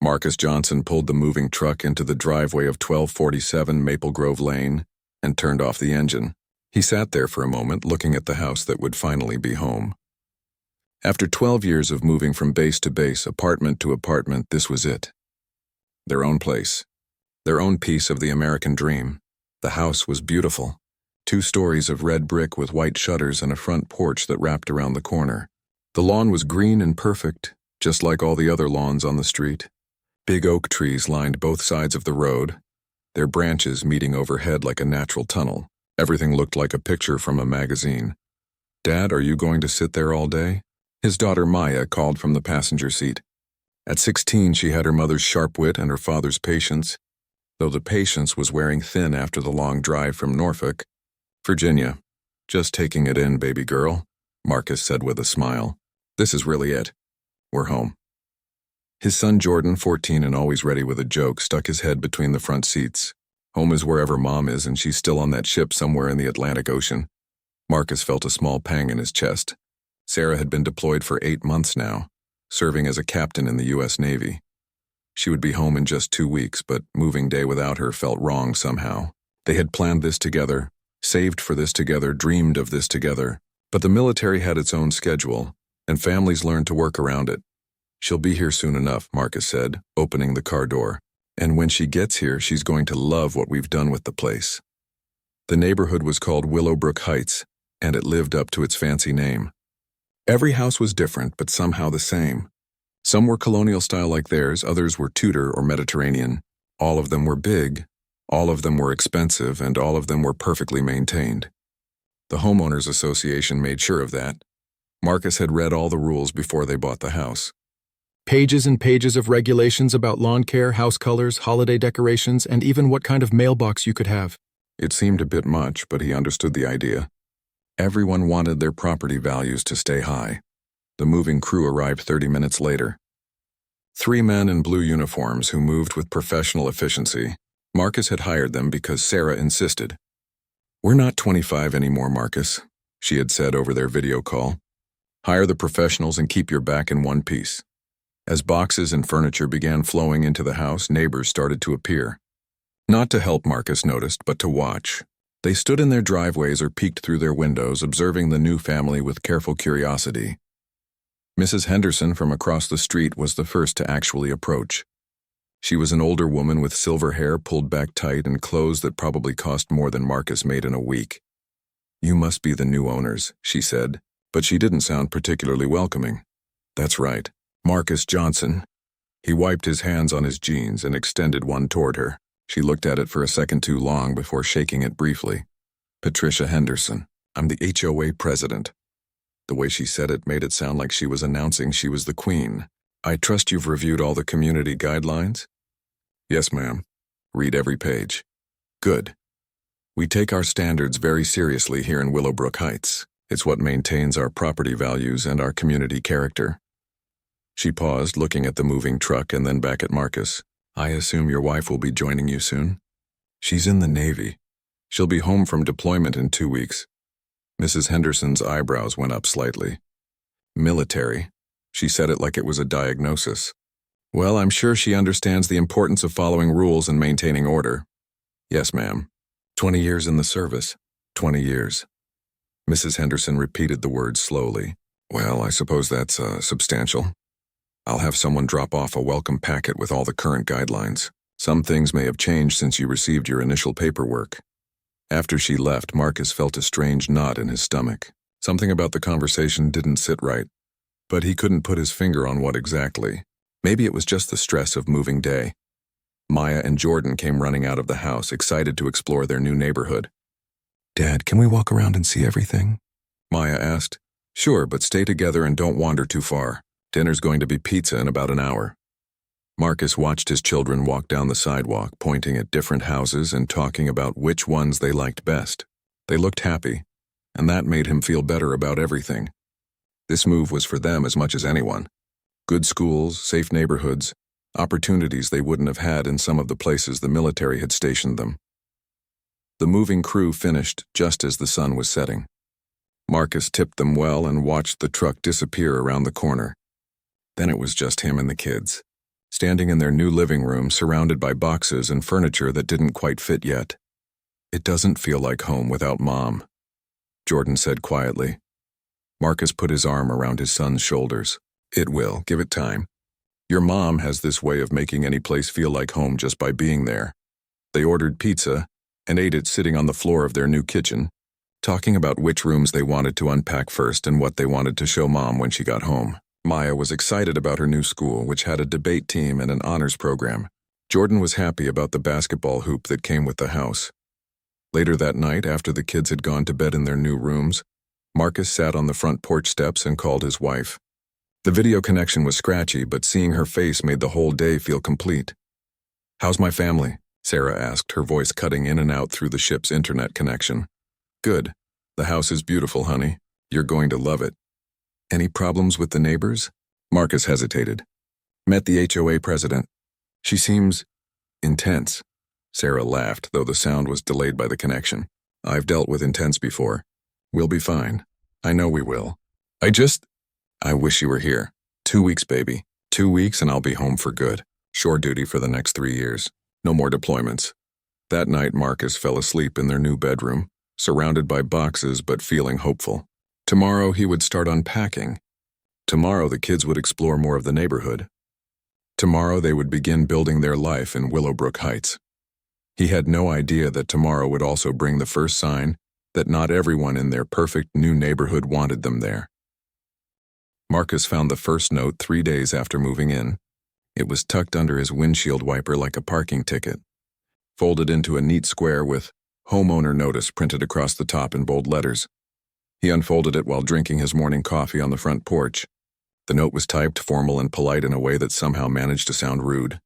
Marcus Johnson pulled the moving truck into the driveway of 1247 Maple Grove Lane and turned off the engine. He sat there for a moment, looking at the house that would finally be home. After 12 years of moving from base to base, apartment to apartment, this was it. Their own place. Their own piece of the American dream. The house was beautiful. 2 stories of red brick with white shutters and a front porch that wrapped around the corner. The lawn was green and perfect, just like all the other lawns on the street. Big oak trees lined both sides of the road, their branches meeting overhead like a natural tunnel. Everything looked like a picture from a magazine. "Dad, are you going to sit there all day?" His daughter Maya called from the passenger seat. At 16, she had her mother's sharp wit and her father's patience, though the patience was wearing thin after the long drive from Norfolk. "Virginia, just taking it in, baby girl," Marcus said with a smile. "This is really it. We're home." His son Jordan, 14 and always ready with a joke, stuck his head between the front seats. Home is wherever Mom is, and she's still on that ship somewhere in the Atlantic Ocean. Marcus felt a small pang in his chest. Sarah had been deployed for 8 months now, serving as a captain in the U.S. Navy. She would be home in just 2 weeks, but moving day without her felt wrong somehow. They had planned this together, saved for this together, dreamed of this together. But the military had its own schedule, and families learned to work around it. "She'll be here soon enough," Marcus said, opening the car door. "And when she gets here, she's going to love what we've done with the place." The neighborhood was called Willowbrook Heights, and it lived up to its fancy name. Every house was different, but somehow the same. Some were colonial style like theirs, others were Tudor or Mediterranean. All of them were big, all of them were expensive, and all of them were perfectly maintained. The Homeowners Association made sure of that. Marcus had read all the rules before they bought the house. Pages and pages of regulations about lawn care, house colors, holiday decorations, and even what kind of mailbox you could have. It seemed a bit much, but he understood the idea. Everyone wanted their property values to stay high. The moving crew arrived 30 minutes later. 3 men in blue uniforms who moved with professional efficiency. Marcus had hired them because Sarah insisted. "We're not 25 anymore, Marcus," she had said over their video call. "Hire the professionals and keep your back in one piece." As boxes and furniture began flowing into the house, neighbors started to appear. Not to help, Marcus noticed, but to watch. They stood in their driveways or peeked through their windows, observing the new family with careful curiosity. Mrs. Henderson from across the street was the first to actually approach. She was an older woman with silver hair pulled back tight and clothes that probably cost more than Marcus made in a week. "You must be the new owners," she said, but she didn't sound particularly welcoming. "That's right. Marcus Johnson." He wiped his hands on his jeans and extended one toward her. She looked at it for a second too long before shaking it briefly. "Patricia Henderson. I'm the HOA president." The way she said it made it sound like she was announcing she was the queen. "I trust you've reviewed all the community guidelines?" "Yes, ma'am. Read every page." "Good. We take our standards very seriously here in Willowbrook Heights. It's what maintains our property values and our community character." She paused, looking at the moving truck and then back at Marcus. "I assume your wife will be joining you soon?" "She's in the Navy. She'll be home from deployment in 2 weeks." Mrs. Henderson's eyebrows went up slightly. "Military." She said it like it was a diagnosis. "Well, I'm sure she understands the importance of following rules and maintaining order." "Yes, ma'am." 20 years in the service." 20 years. Mrs. Henderson repeated the words slowly. "Well, I suppose that's substantial. I'll have someone drop off a welcome packet with all the current guidelines. Some things may have changed since you received your initial paperwork." After she left, Marcus felt a strange knot in his stomach. Something about the conversation didn't sit right, but he couldn't put his finger on what exactly. Maybe it was just the stress of moving day. Maya and Jordan came running out of the house, excited to explore their new neighborhood. "Dad, can we walk around and see everything?" Maya asked. "Sure, but stay together and don't wander too far. Dinner's going to be pizza in about an hour." Marcus watched his children walk down the sidewalk, pointing at different houses and talking about which ones they liked best. They looked happy, and that made him feel better about everything. This move was for them as much as anyone. Good schools, safe neighborhoods, opportunities they wouldn't have had in some of the places the military had stationed them. The moving crew finished just as the sun was setting. Marcus tipped them well and watched the truck disappear around the corner. Then it was just him and the kids. standing in their new living room surrounded by boxes and furniture that didn't quite fit yet. "It doesn't feel like home without Mom," Jordan said quietly. Marcus put his arm around his son's shoulders. "It will, give it time. Your mom has this way of making any place feel like home just by being there." They ordered pizza and ate it sitting on the floor of their new kitchen, talking about which rooms they wanted to unpack first and what they wanted to show Mom when she got home. Maya was excited about her new school, which had a debate team and an honors program. Jordan was happy about the basketball hoop that came with the house. Later that night, after the kids had gone to bed in their new rooms, Marcus sat on the front porch steps and called his wife. The video connection was scratchy, but seeing her face made the whole day feel complete. "How's my family?" Sarah asked, her voice cutting in and out through the ship's internet connection. "Good. The house is beautiful, honey. You're going to love it." "Any problems with the neighbors?" Marcus hesitated. "Met the HOA president. She seems intense." Sarah laughed, though the sound was delayed by the connection. "I've dealt with intense before. We'll be fine. I know we will. I wish you were here. 2 weeks, baby. 2 weeks and I'll be home for good. Shore duty for the next 3 years. No more deployments." That night, Marcus fell asleep in their new bedroom, surrounded by boxes but feeling hopeful. Tomorrow he would start unpacking. Tomorrow the kids would explore more of the neighborhood. Tomorrow they would begin building their life in Willowbrook Heights. He had no idea that tomorrow would also bring the first sign that not everyone in their perfect new neighborhood wanted them there. Marcus found the first note 3 days after moving in. It was tucked under his windshield wiper like a parking ticket, folded into a neat square with "Homeowner Notice" printed across the top in bold letters. He unfolded it while drinking his morning coffee on the front porch. The note was typed formal and polite in a way that somehow managed to sound rude.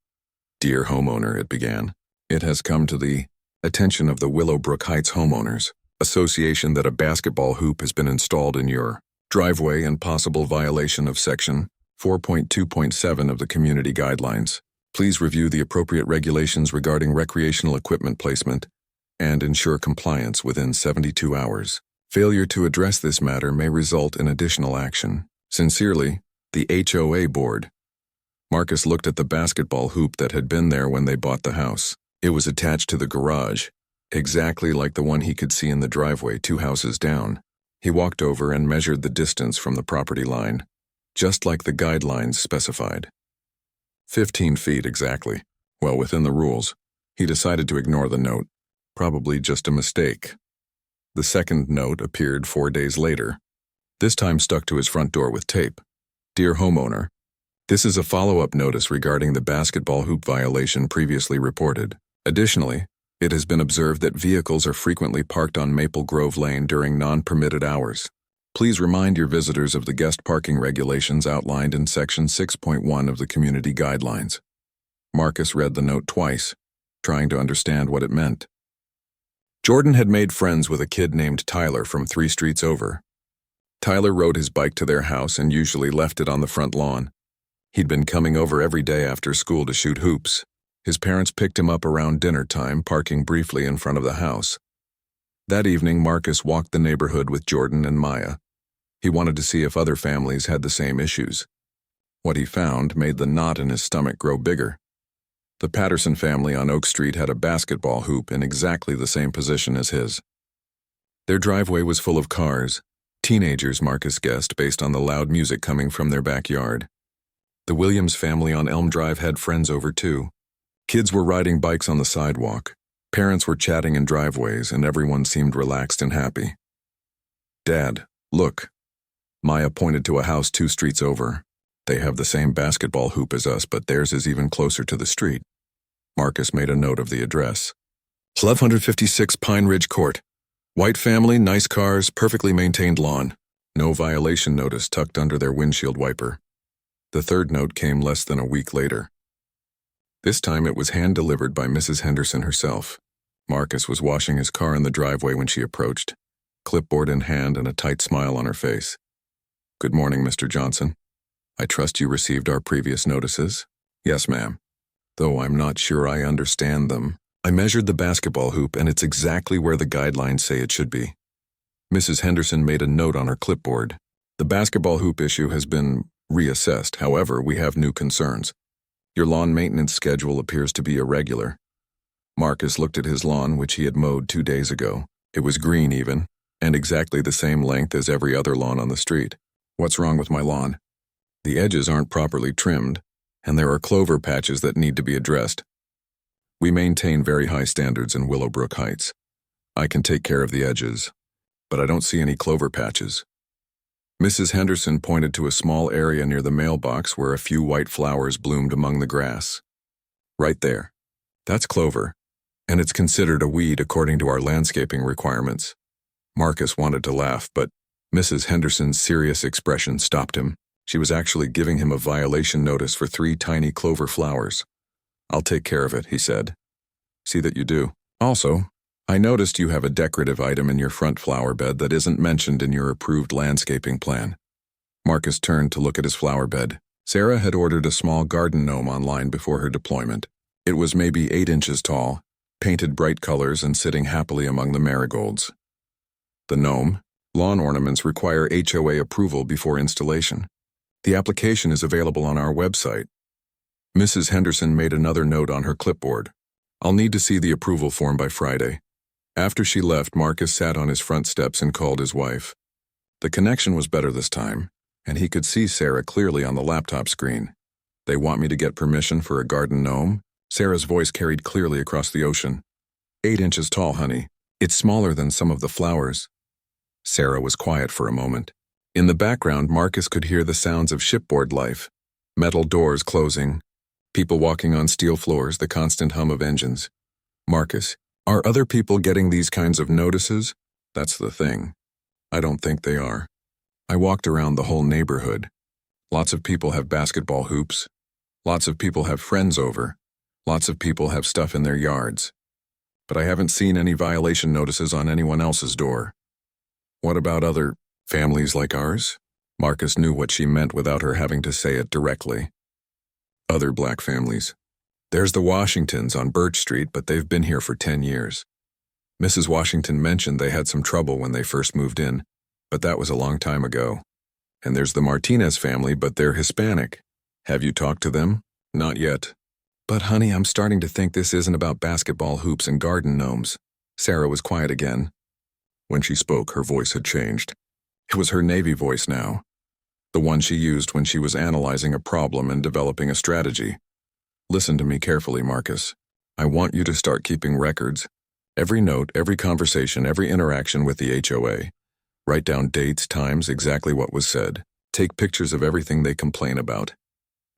"Dear homeowner," it began. "It has come to the attention of the Willowbrook Heights Homeowners Association that a basketball hoop has been installed in your driveway in possible violation of Section 4.2.7 of the Community Guidelines. Please review the appropriate regulations regarding recreational equipment placement and ensure compliance within 72 hours. Failure to address this matter may result in additional action. Sincerely, the HOA Board." Marcus looked at the basketball hoop that had been there when they bought the house. It was attached to the garage, exactly like the one he could see in the driveway 2 houses down. He walked over and measured the distance from the property line, just like the guidelines specified. 15 feet exactly, well within the rules. He decided to ignore the note, probably just a mistake. The second note appeared 4 days later, this time stuck to his front door with tape. "Dear homeowner, this is a follow-up notice regarding the basketball hoop violation previously reported. Additionally, it has been observed that vehicles are frequently parked on Maple Grove Lane during non-permitted hours. Please remind your visitors of the guest parking regulations outlined in Section 6.1 of the Community Guidelines." Marcus read the note twice, trying to understand what it meant. Jordan had made friends with a kid named Tyler from 3 streets over. Tyler rode his bike to their house and usually left it on the front lawn. He'd been coming over every day after school to shoot hoops. His parents picked him up around dinner time, parking briefly in front of the house. That evening, Marcus walked the neighborhood with Jordan and Maya. He wanted to see if other families had the same issues. What he found made the knot in his stomach grow bigger. The Patterson family on Oak Street had a basketball hoop in exactly the same position as his. Their driveway was full of cars, teenagers, Marcus guessed, based on the loud music coming from their backyard. The Williams family on Elm Drive had friends over too. Kids were riding bikes on the sidewalk. Parents were chatting in driveways, and everyone seemed relaxed and happy. "Dad, look." Maya pointed to a house 2 streets over. "They have the same basketball hoop as us, but theirs is even closer to the street." Marcus made a note of the address. 1156 Pine Ridge Court. White family, nice cars, perfectly maintained lawn. No violation notice tucked under their windshield wiper. The third note came less than a week later. This time it was hand-delivered by Mrs. Henderson herself. Marcus was washing his car in the driveway when she approached, clipboard in hand and a tight smile on her face. "Good morning, Mr. Johnson. I trust you received our previous notices?" "Yes, ma'am. Though I'm not sure I understand them. I measured the basketball hoop and it's exactly where the guidelines say it should be." Mrs. Henderson made a note on her clipboard. "The basketball hoop issue has been reassessed. However, we have new concerns. Your lawn maintenance schedule appears to be irregular. Marcus looked at his lawn, which he had mowed 2 days ago. It was green even, and exactly the same length as every other lawn on the street. What's wrong with my lawn? The edges aren't properly trimmed, and there are clover patches that need to be addressed. We maintain very high standards in Willowbrook Heights. I can take care of the edges, but I don't see any clover patches. Mrs. Henderson pointed to a small area near the mailbox where a few white flowers bloomed among the grass. Right there. That's clover, and it's considered a weed according to our landscaping requirements. Marcus wanted to laugh, but Mrs. Henderson's serious expression stopped him. She was actually giving him a violation notice for 3 tiny clover flowers. I'll take care of it, he said. See that you do. Also, I noticed you have a decorative item in your front flower bed that isn't mentioned in your approved landscaping plan. Marcus turned to look at his flower bed. Sarah had ordered a small garden gnome online before her deployment. It was maybe 8 inches tall, painted bright colors and sitting happily among the marigolds. The gnome, lawn ornaments require HOA approval before installation. The application is available on our website. Mrs. Henderson made another note on her clipboard. I'll need to see the approval form by Friday. After she left, Marcus sat on his front steps and called his wife. The connection was better this time, and he could see Sarah clearly on the laptop screen. They want me to get permission for a garden gnome? Sarah's voice carried clearly across the ocean. 8 inches tall, honey. It's smaller than some of the flowers. Sarah was quiet for a moment. In the background, Marcus could hear the sounds of shipboard life. Metal doors closing, people walking on steel floors, the constant hum of engines. Marcus, are other people getting these kinds of notices? That's the thing. I don't think they are. I walked around the whole neighborhood. Lots of people have basketball hoops. Lots of people have friends over. Lots of people have stuff in their yards. But I haven't seen any violation notices on anyone else's door. What about other families like ours? Marcus knew what she meant without her having to say it directly. Other black families. There's the Washingtons on Birch Street, but they've been here for 10 years. Mrs. Washington mentioned they had some trouble when they first moved in, but that was a long time ago. And there's the Martinez family, but they're Hispanic. Have you talked to them? Not yet. But honey, I'm starting to think this isn't about basketball hoops and garden gnomes. Sarah was quiet again. When she spoke, her voice had changed. It was her Navy voice now, the one she used when she was analyzing a problem and developing a strategy. Listen to me carefully, Marcus. I want you to start keeping records. Every note, every conversation, every interaction with the HOA. Write down dates, times, exactly what was said. Take pictures of everything they complain about.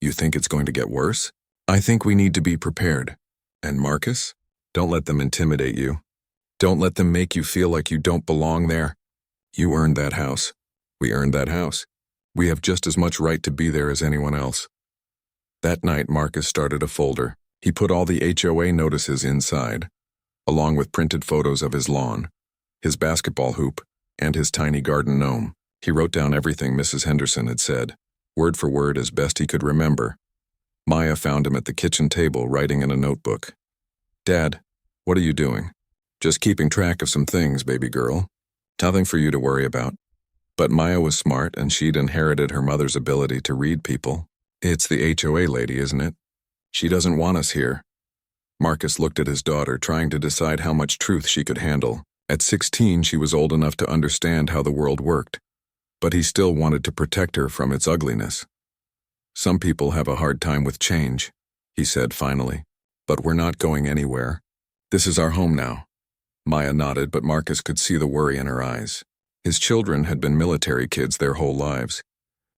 You think it's going to get worse? I think we need to be prepared. And Marcus, don't let them intimidate you. Don't let them make you feel like you don't belong there. You earned that house. We earned that house. We have just as much right to be there as anyone else. That night, Marcus started a folder. He put all the HOA notices inside, along with printed photos of his lawn, his basketball hoop, and his tiny garden gnome. He wrote down everything Mrs. Henderson had said, word for word as best he could remember. Maya found him at the kitchen table writing in a notebook. Dad, what are you doing? Just keeping track of some things, baby girl. Nothing for you to worry about. But Maya was smart, and she'd inherited her mother's ability to read people. It's the HOA lady, isn't it? She doesn't want us here. Marcus looked at his daughter, trying to decide how much truth she could handle. At 16, she was old enough to understand how the world worked, but he still wanted to protect her from its ugliness. Some people have a hard time with change, he said finally, but we're not going anywhere. This is our home now. Maya nodded, but Marcus could see the worry in her eyes. His children had been military kids their whole lives.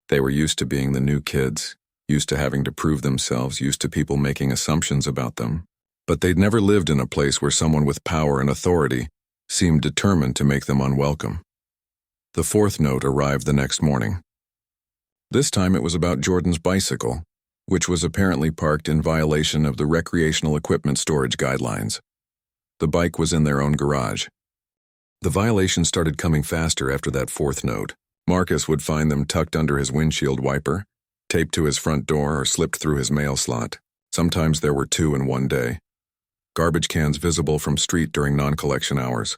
They were used to being the new kids, used to having to prove themselves, used to people making assumptions about them. But they'd never lived in a place where someone with power and authority seemed determined to make them unwelcome. The 4th note arrived the next morning. This time it was about Jordan's bicycle, which was apparently parked in violation of the recreational equipment storage guidelines. The bike was in their own garage. The violation started coming faster after that 4th note. Marcus would find them tucked under his windshield wiper, taped to his front door, or slipped through his mail slot. Sometimes there were 2 in one day. Garbage cans visible from street during non-collection hours.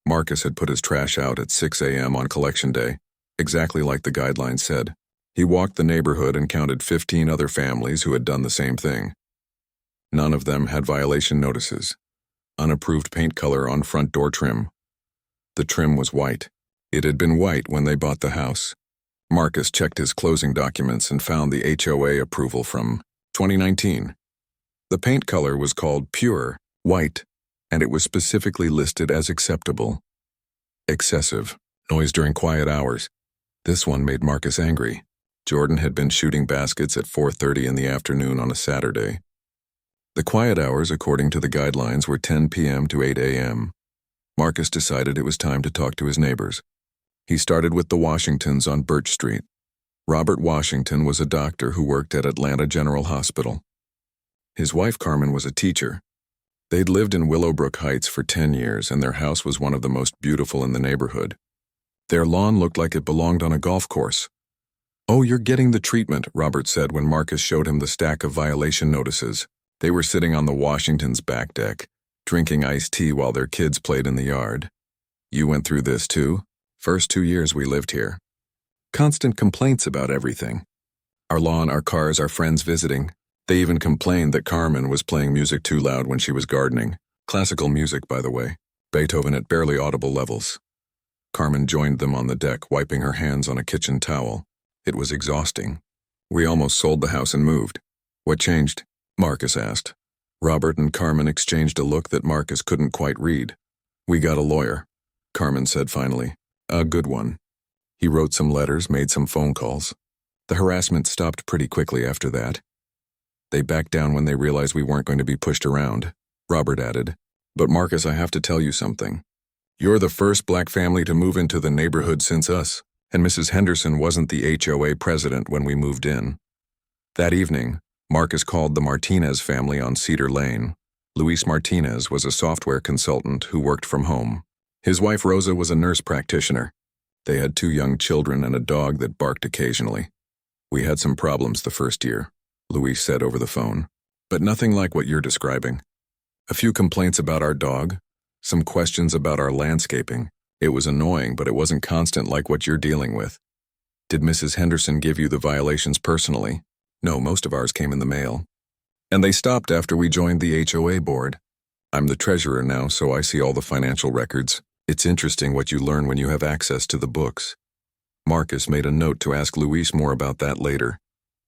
Marcus had put his trash out at 6 a.m. on collection day, exactly like the guidelines said. He walked the neighborhood and counted 15 other families who had done the same thing. None of them had violation notices. Unapproved paint color on front door trim. The trim was white. It had been white when they bought the house. Marcus checked his closing documents and found the HOA approval from 2019. The paint color was called pure white, and it was specifically listed as acceptable. Excessive noise during quiet hours. This one made Marcus angry. Jordan had been shooting baskets at 4:30 in the afternoon on a Saturday. The quiet hours, according to the guidelines, were 10 p.m. to 8 a.m. Marcus decided it was time to talk to his neighbors. He started with the Washingtons on Birch Street. Robert Washington was a doctor who worked at Atlanta General Hospital. His wife Carmen was a teacher. They'd lived in Willowbrook Heights for 10 years, and their house was one of the most beautiful in the neighborhood. Their lawn looked like it belonged on a golf course. "Oh, you're getting the treatment," Robert said when Marcus showed him the stack of violation notices. They were sitting on the Washingtons' back deck, drinking iced tea while their kids played in the yard. "You went through this too? First 2 years we lived here. Constant complaints about everything. Our lawn, our cars, our friends visiting. They even complained that Carmen was playing music too loud when she was gardening. Classical music, by the way. Beethoven at barely audible levels." Carmen joined them on the deck, wiping her hands on a kitchen towel. It was exhausting. "We almost sold the house and moved." "What changed?" Marcus asked. Robert and Carmen exchanged a look that Marcus couldn't quite read. "We got a lawyer," Carmen said finally. "A good one." He wrote some letters, made some phone calls. The harassment stopped pretty quickly after that. "They backed down when they realized we weren't going to be pushed around," Robert added. "But Marcus, I have to tell you something. You're the first black family to move into the neighborhood since us, and Mrs. Henderson wasn't the HOA president when we moved in." That evening, Marcus called the Martinez family on Cedar Lane. Luis Martinez was a software consultant who worked from home. His wife Rosa was a nurse practitioner. They had 2 young children and a dog that barked occasionally. "We had some problems the first year," Luis said over the phone, "but nothing like what you're describing. A few complaints about our dog, some questions about our landscaping. It was annoying, but it wasn't constant like what you're dealing with." "Did Mrs. Henderson give you the violations personally?" "No, most of ours came in the mail. And they stopped after we joined the HOA board. I'm the treasurer now, so I see all the financial records. It's interesting what you learn when you have access to the books." Marcus made a note to ask Luis more about that later.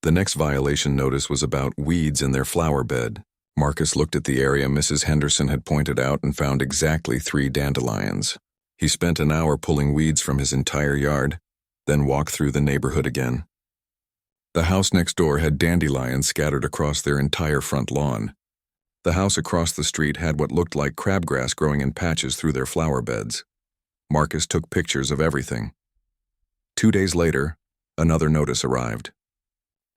The next violation notice was about weeds in their flower bed. Marcus looked at the area Mrs. Henderson had pointed out and found exactly 3 dandelions. He spent an hour pulling weeds from his entire yard, then walked through the neighborhood again. The house next door had dandelions scattered across their entire front lawn. The house across the street had what looked like crabgrass growing in patches through their flower beds. Marcus took pictures of everything. 2 days later, another notice arrived.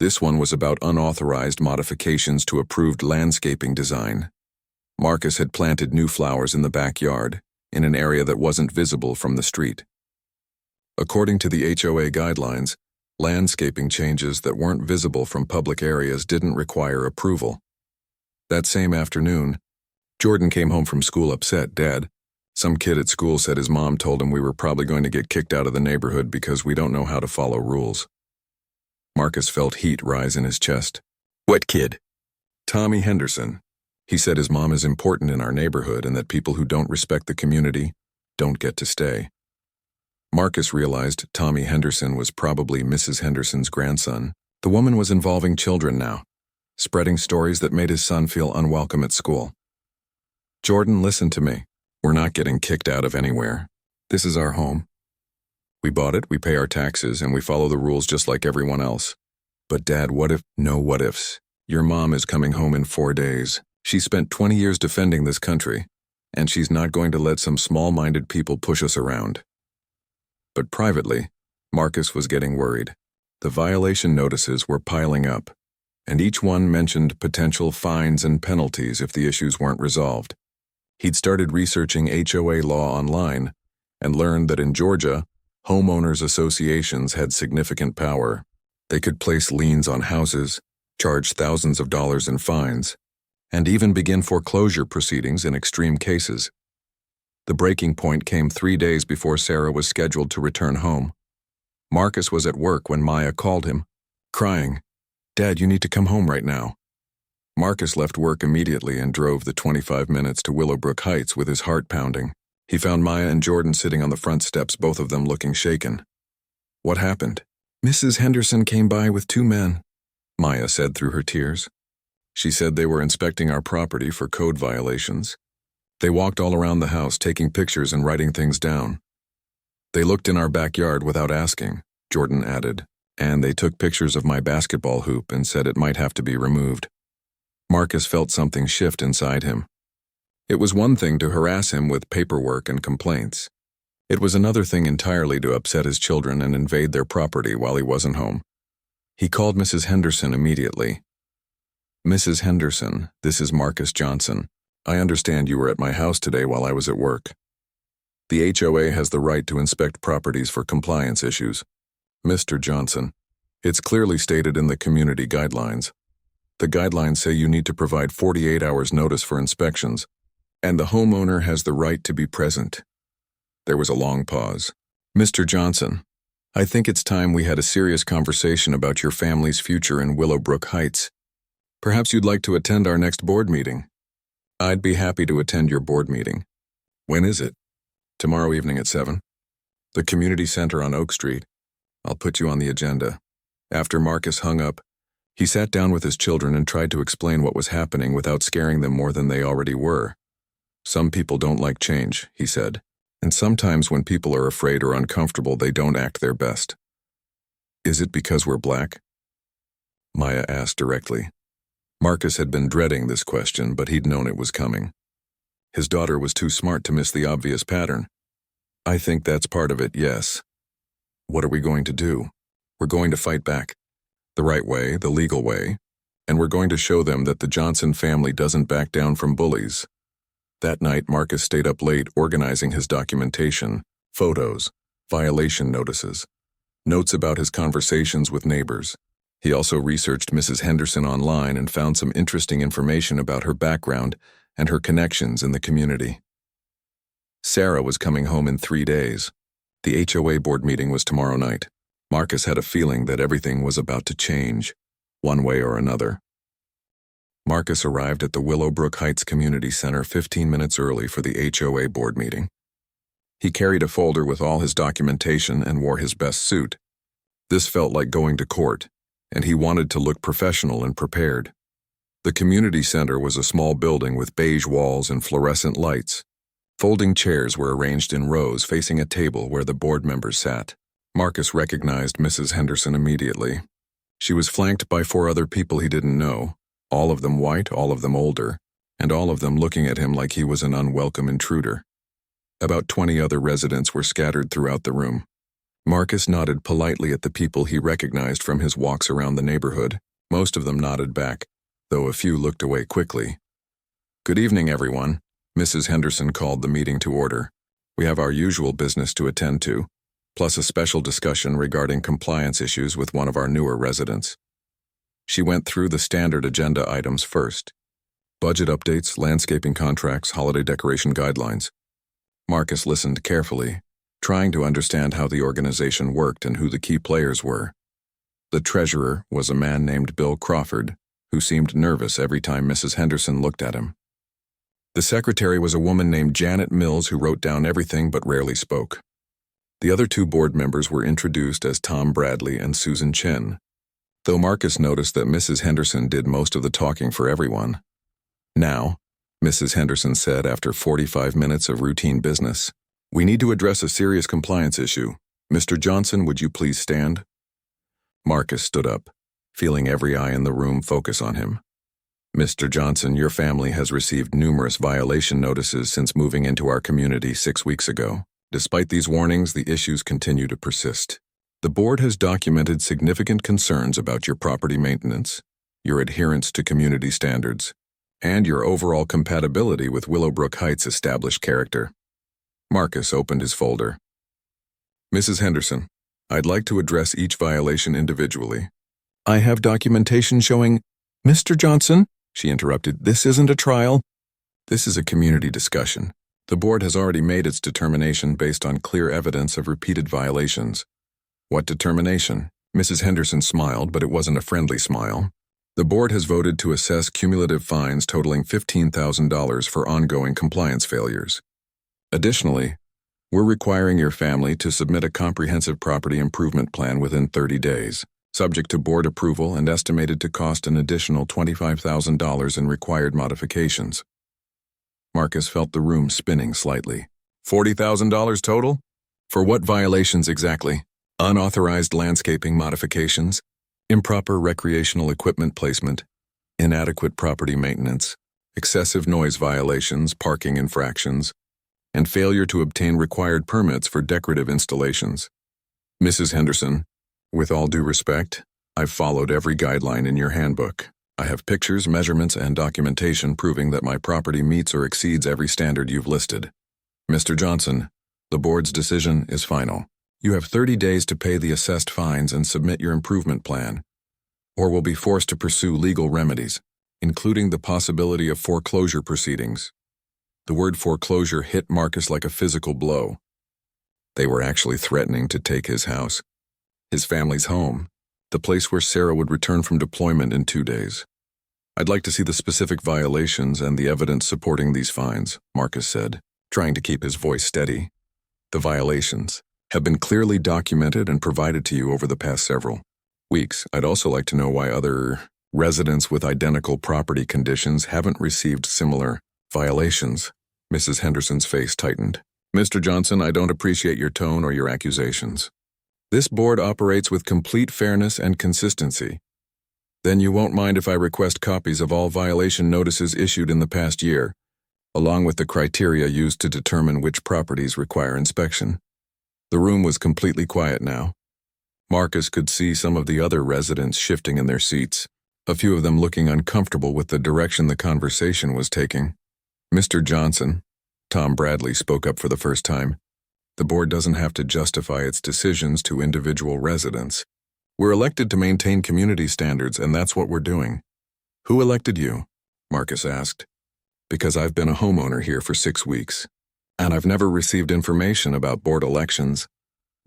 This one was about unauthorized modifications to approved landscaping design. Marcus had planted new flowers in the backyard, in an area that wasn't visible from the street. According to the HOA guidelines, landscaping changes that weren't visible from public areas didn't require approval. That same afternoon, Jordan came home from school upset. "Dad, some kid at school said his mom told him we were probably going to get kicked out of the neighborhood because we don't know how to follow rules." Marcus felt heat rise in his chest. "What kid?" "Tommy Henderson. He said his mom is important in our neighborhood and that people who don't respect the community don't get to stay." Marcus realized Tommy Henderson was probably Mrs. Henderson's grandson. The woman was involving children now, spreading stories that made his son feel unwelcome at school. "Jordan, listen to me. We're not getting kicked out of anywhere. This is our home. We bought it, we pay our taxes, and we follow the rules just like everyone else. But Dad, what if—" "No what ifs. Your mom is coming home in 4 days. She spent 20 years defending this country, and she's not going to let some small-minded people push us around." But privately, Marcus was getting worried. The violation notices were piling up, and each one mentioned potential fines and penalties if the issues weren't resolved. He'd started researching HOA law online and learned that in Georgia, homeowners associations had significant power. They could place liens on houses, charge thousands of dollars in fines, and even begin foreclosure proceedings in extreme cases. The breaking point came 3 days before Sarah was scheduled to return home. Marcus was at work when Maya called him, crying, "Dad, you need to come home right now." Marcus left work immediately and drove the 25 minutes to Willowbrook Heights with his heart pounding. He found Maya and Jordan sitting on the front steps, both of them looking shaken. "What happened?" "Mrs. Henderson came by with 2 men," Maya said through her tears. "She said they were inspecting our property for code violations. They walked all around the house taking pictures and writing things down. They looked in our backyard without asking," Jordan added, "and they took pictures of my basketball hoop and said it might have to be removed." Marcus felt something shift inside him. It was one thing to harass him with paperwork and complaints. It was another thing entirely to upset his children and invade their property while he wasn't home. He called Mrs. Henderson immediately. "Mrs. Henderson, this is Marcus Johnson. I understand you were at my house today while I was at work. The HOA has the right to inspect properties for compliance issues. Mr. Johnson, it's clearly stated in the community guidelines. The guidelines say you need to provide 48 hours notice for inspections, and the homeowner has the right to be present." There was a long pause. "Mr. Johnson, I think it's time we had a serious conversation about your family's future in Willowbrook Heights. Perhaps you'd like to attend our next board meeting." "I'd be happy to attend your board meeting." "When is it?" "Tomorrow evening at 7. The community center on Oak Street. I'll put you on the agenda." After Marcus hung up, he sat down with his children and tried to explain what was happening without scaring them more than they already were. "Some people don't like change," he said, "and sometimes when people are afraid or uncomfortable, they don't act their best." "Is it because we're black?" Maya asked directly. Marcus had been dreading this question, but he'd known it was coming. His daughter was too smart to miss the obvious pattern. "I think that's part of it, yes." "What are we going to do?" "We're going to fight back. The right way, the legal way, and we're going to show them that the Johnson family doesn't back down from bullies." That night, Marcus stayed up late organizing his documentation, photos, violation notices, notes about his conversations with neighbors. He also researched Mrs. Henderson online and found some interesting information about her background and her connections in the community. Sarah was coming home in 3 days. The HOA board meeting was tomorrow night. Marcus had a feeling that everything was about to change, one way or another. Marcus arrived at the Willowbrook Heights Community Center 15 minutes early for the HOA board meeting. He carried a folder with all his documentation and wore his best suit. This felt like going to court, and he wanted to look professional and prepared. The community center was a small building with beige walls and fluorescent lights. Folding chairs were arranged in rows facing a table where the board members sat. Marcus recognized Mrs. Henderson immediately. She was flanked by 4 other people he didn't know, all of them white, all of them older, and all of them looking at him like he was an unwelcome intruder. About 20 other residents were scattered throughout the room. Marcus nodded politely at the people he recognized from his walks around the neighborhood. Most of them nodded back, though a few looked away quickly. "Good evening, everyone," Mrs. Henderson called the meeting to order. "We have our usual business to attend to, plus a special discussion regarding compliance issues with one of our newer residents." She went through the standard agenda items first. Budget updates, landscaping contracts, holiday decoration guidelines. Marcus listened carefully, trying to understand how the organization worked and who the key players were. The treasurer was a man named Bill Crawford, who seemed nervous every time Mrs. Henderson looked at him. The secretary was a woman named Janet Mills who wrote down everything but rarely spoke. The other 2 board members were introduced as Tom Bradley and Susan Chen, though Marcus noticed that Mrs. Henderson did most of the talking for everyone. "Now," Mrs. Henderson said after 45 minutes of routine business, "we need to address a serious compliance issue. Mr. Johnson, would you please stand?" Marcus stood up, feeling every eye in the room focus on him. "Mr. Johnson, your family has received numerous violation notices since moving into our community 6 weeks ago. Despite these warnings, the issues continue to persist. The board has documented significant concerns about your property maintenance, your adherence to community standards, and your overall compatibility with Willowbrook Heights' established character." Marcus opened his folder. "Mrs. Henderson, I'd like to address each violation individually." "I have documentation showing—" "Mr. Johnson," she interrupted, "this isn't a trial." "This is a community discussion. The board has already made its determination based on clear evidence of repeated violations. What determination? Mrs. Henderson smiled, but it wasn't a friendly smile. The board has voted to assess cumulative fines totaling $15,000 for ongoing compliance failures. Additionally, we're requiring your family to submit a comprehensive property improvement plan within 30 days, subject to board approval and estimated to cost an additional $25,000 in required modifications. Marcus felt the room spinning slightly. $40,000 total? For what violations exactly? Unauthorized landscaping modifications, improper recreational equipment placement, inadequate property maintenance, excessive noise violations, parking infractions, and failure to obtain required permits for decorative installations. Mrs. Henderson, with all due respect, I've followed every guideline in your handbook. I have pictures, measurements, and documentation proving that my property meets or exceeds every standard you've listed. Mr. Johnson, the board's decision is final. You have 30 days to pay the assessed fines and submit your improvement plan, or will be forced to pursue legal remedies, including the possibility of foreclosure proceedings. The word foreclosure hit Marcus like a physical blow. They were actually threatening to take his house, his family's home, the place where Sarah would return from deployment in 2 days. I'd like to see the specific violations and the evidence supporting these fines, Marcus said, trying to keep his voice steady. The violations have been clearly documented and provided to you over the past several weeks. I'd also like to know why other residents with identical property conditions haven't received similar violations. Mrs. Henderson's face tightened. Mr. Johnson, I don't appreciate your tone or your accusations. This board operates with complete fairness and consistency. Then you won't mind if I request copies of all violation notices issued in the past year, along with the criteria used to determine which properties require inspection. The room was completely quiet now. Marcus could see some of the other residents shifting in their seats, a few of them looking uncomfortable with the direction the conversation was taking. Mr. Johnson, Tom Bradley spoke up for the first time. The board doesn't have to justify its decisions to individual residents. We're elected to maintain community standards, and that's what we're doing. Who elected you? Marcus asked. Because I've been a homeowner here for 6 weeks, and I've never received information about board elections,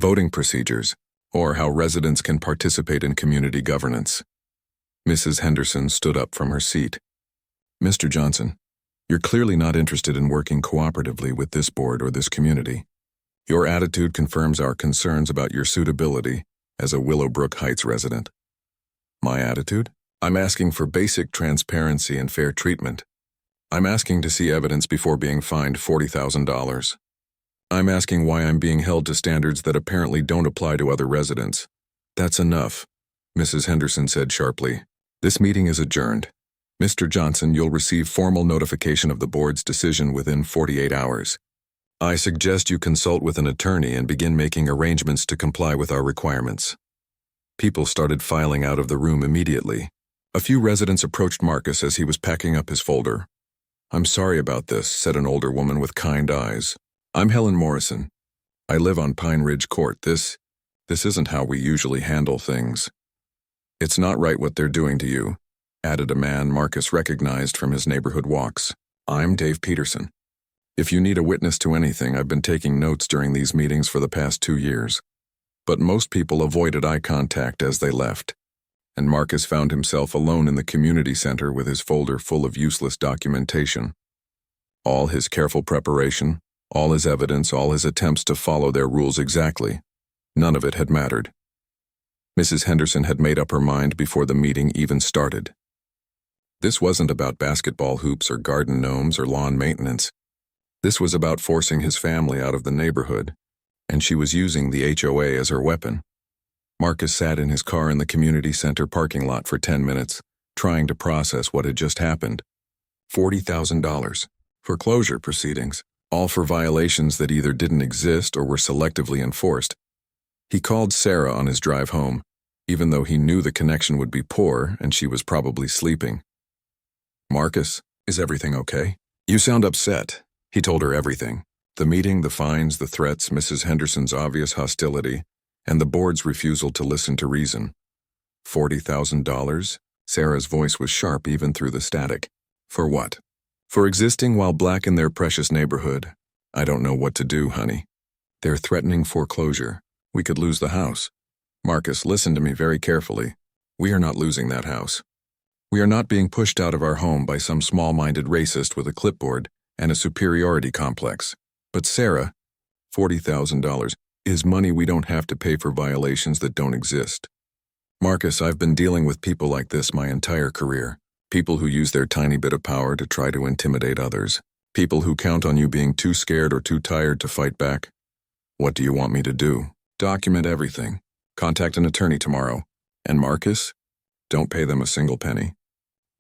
voting procedures, or how residents can participate in community governance. Mrs. Henderson stood up from her seat. Mr. Johnson, you're clearly not interested in working cooperatively with this board or this community. Your attitude confirms our concerns about your suitability as a Willowbrook Heights resident. My attitude? I'm asking for basic transparency and fair treatment. I'm asking to see evidence before being fined $40,000. I'm asking why I'm being held to standards that apparently don't apply to other residents. That's enough, Mrs. Henderson said sharply. This meeting is adjourned. Mr. Johnson, you'll receive formal notification of the board's decision within 48 hours. I suggest you consult with an attorney and begin making arrangements to comply with our requirements. People started filing out of the room immediately. A few residents approached Marcus as he was packing up his folder. I'm sorry about this, said an older woman with kind eyes. I'm Helen Morrison. I live on Pine Ridge Court. This isn't how we usually handle things. It's not right what they're doing to you, added a man Marcus recognized from his neighborhood walks. I'm Dave Peterson. If you need a witness to anything, I've been taking notes during these meetings for the past 2 years. But most people avoided eye contact as they left, and Marcus found himself alone in the community center with his folder full of useless documentation. All his careful preparation, all his evidence, all his attempts to follow their rules exactly, none of it had mattered. Mrs. Henderson had made up her mind before the meeting even started. This wasn't about basketball hoops or garden gnomes or lawn maintenance. This was about forcing his family out of the neighborhood, and she was using the HOA as her weapon. Marcus sat in his car in the community center parking lot for 10 minutes, trying to process what had just happened. $40,000. Foreclosure proceedings, all for violations that either didn't exist or were selectively enforced. He called Sarah on his drive home, even though he knew the connection would be poor and she was probably sleeping. Marcus, is everything okay? You sound upset. He told her everything. The meeting, the fines, the threats, Mrs. Henderson's obvious hostility, and the board's refusal to listen to reason. $40,000? Sarah's voice was sharp even through the static. For what? For existing while black in their precious neighborhood. I don't know what to do, honey. They're threatening foreclosure. We could lose the house. Marcus, listen to me very carefully. We are not losing that house. We are not being pushed out of our home by some small-minded racist with a clipboard and a superiority complex. But Sarah, $40,000, is money we don't have to pay for violations that don't exist. Marcus, I've been dealing with people like this my entire career. People who use their tiny bit of power to try to intimidate others. People who count on you being too scared or too tired to fight back. What do you want me to do? Document everything. Contact an attorney tomorrow. And Marcus, don't pay them a single penny.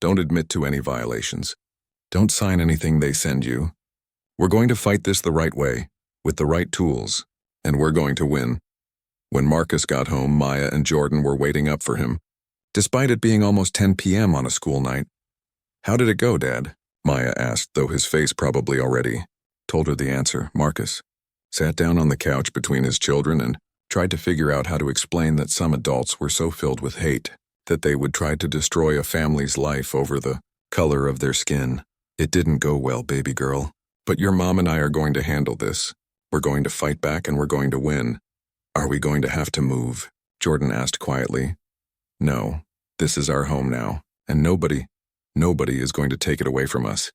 Don't admit to any violations. Don't sign anything they send you. We're going to fight this the right way, with the right tools, and we're going to win. When Marcus got home, Maya and Jordan were waiting up for him, despite it being almost 10 p.m. on a school night. How did it go, Dad? Maya asked, though his face probably already told her the answer. Marcus sat down on the couch between his children and tried to figure out how to explain that some adults were so filled with hate that they would try to destroy a family's life over the color of their skin. It didn't go well, baby girl. But your mom and I are going to handle this. We're going to fight back and we're going to win. Are we going to have to move? Jordan asked quietly. No, this is our home now, and nobody is going to take it away from us.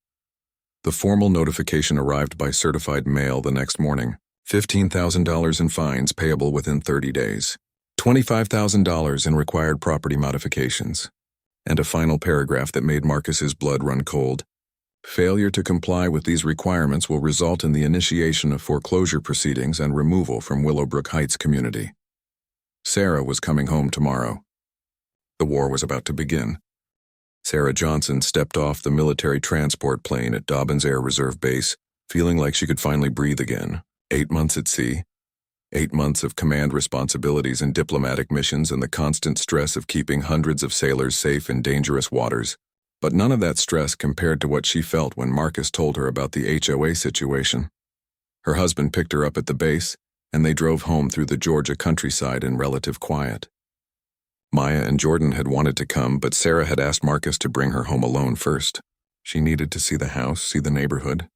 The formal notification arrived by certified mail the next morning. $15,000 in fines payable within 30 days. $25,000 in required property modifications. And a final paragraph that made Marcus's blood run cold. Failure to comply with these requirements will result in the initiation of foreclosure proceedings and removal from Willowbrook Heights community. Sarah was coming home tomorrow. The war was about to begin. Sarah Johnson stepped off the military transport plane at Dobbins Air Reserve Base, feeling like she could finally breathe again. 8 months at sea. 8 months of command responsibilities and diplomatic missions and the constant stress of keeping hundreds of sailors safe in dangerous waters. But none of that stress compared to what she felt when Marcus told her about the HOA situation. Her husband picked her up at the base, and they drove home through the Georgia countryside in relative quiet. Maya and Jordan had wanted to come, but Sarah had asked Marcus to bring her home alone first. She needed to see the house, see the neighborhood,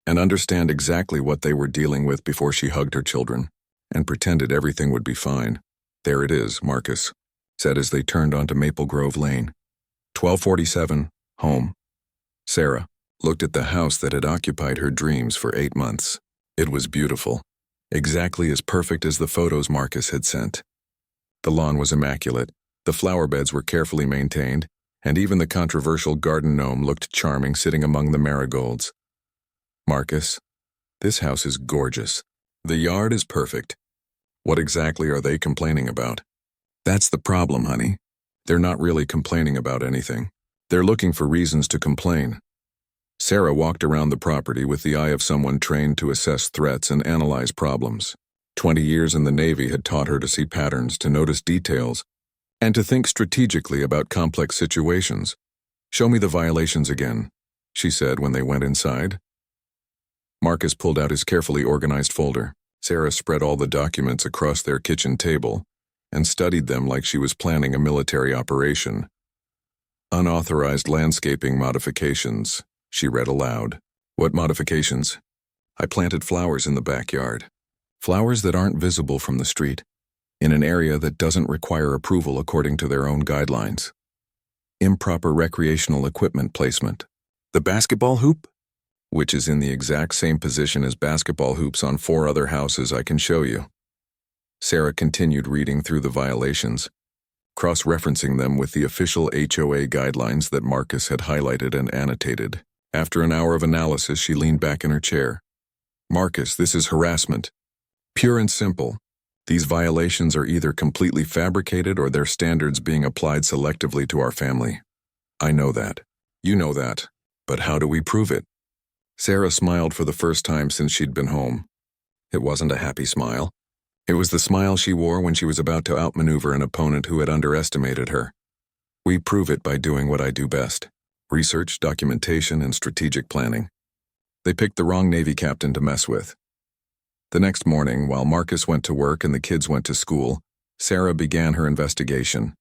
and understand exactly what they were dealing with before she hugged her children and pretended everything would be fine. There it is, Marcus said as they turned onto Maple Grove Lane. 1247, home. Sarah looked at the house that had occupied her dreams for 8 months. It was beautiful, exactly as perfect as the photos Marcus had sent. The lawn was immaculate, the flower beds were carefully maintained, and even the controversial garden gnome looked charming sitting among the marigolds. Marcus, this house is gorgeous. The yard is perfect. What exactly are they complaining about? That's the problem, honey. They're not really complaining about anything. They're looking for reasons to complain. Sarah walked around the property with the eye of someone trained to assess threats and analyze problems. 20 years in the Navy had taught her to see patterns, to notice details, and to think strategically about complex situations. Show me the violations again, she said when they went inside. Marcus pulled out his carefully organized folder. Sarah spread all the documents across their kitchen table and studied them like she was planning a military operation. Unauthorized landscaping modifications, she read aloud. What modifications? I planted flowers in the backyard. Flowers that aren't visible from the street, in an area that doesn't require approval according to their own guidelines. Improper recreational equipment placement. The basketball hoop? Which is in the exact same position as basketball hoops on 4 other houses I can show you. Sarah continued reading through the violations, cross-referencing them with the official HOA guidelines that Marcus had highlighted and annotated. After an hour of analysis, she leaned back in her chair. Marcus, this is harassment. Pure and simple. These violations are either completely fabricated or they're standards being applied selectively to our family. I know that. You know that. But how do we prove it? Sarah smiled for the first time since she'd been home. It wasn't a happy smile. It was the smile she wore when she was about to outmaneuver an opponent who had underestimated her. We prove it by doing what I do best: research, documentation, and strategic planning. They picked the wrong Navy captain to mess with. The next morning, while Marcus went to work and the kids went to school, Sarah began her investigation.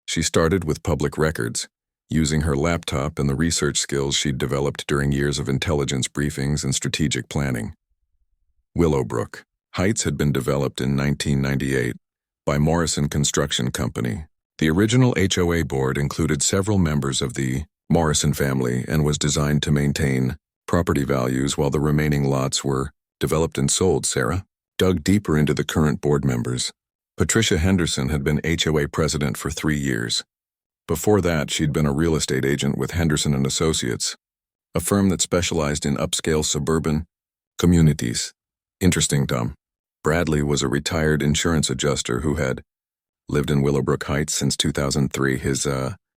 She started with public records, using her laptop and the research skills she'd developed during years of intelligence briefings and strategic planning. Willowbrook Heights had been developed in 1998 by Morrison Construction Company. The original HOA board included several members of the Morrison family and was designed to maintain property values while the remaining lots were developed and sold. Sarah dug deeper into the current board members. Patricia Henderson had been HOA president for 3 years. Before that, she'd been a real estate agent with Henderson and Associates, a firm that specialized in upscale suburban communities. Interesting, Tom. Bradley was a retired insurance adjuster who had lived in Willowbrook Heights since 2003. His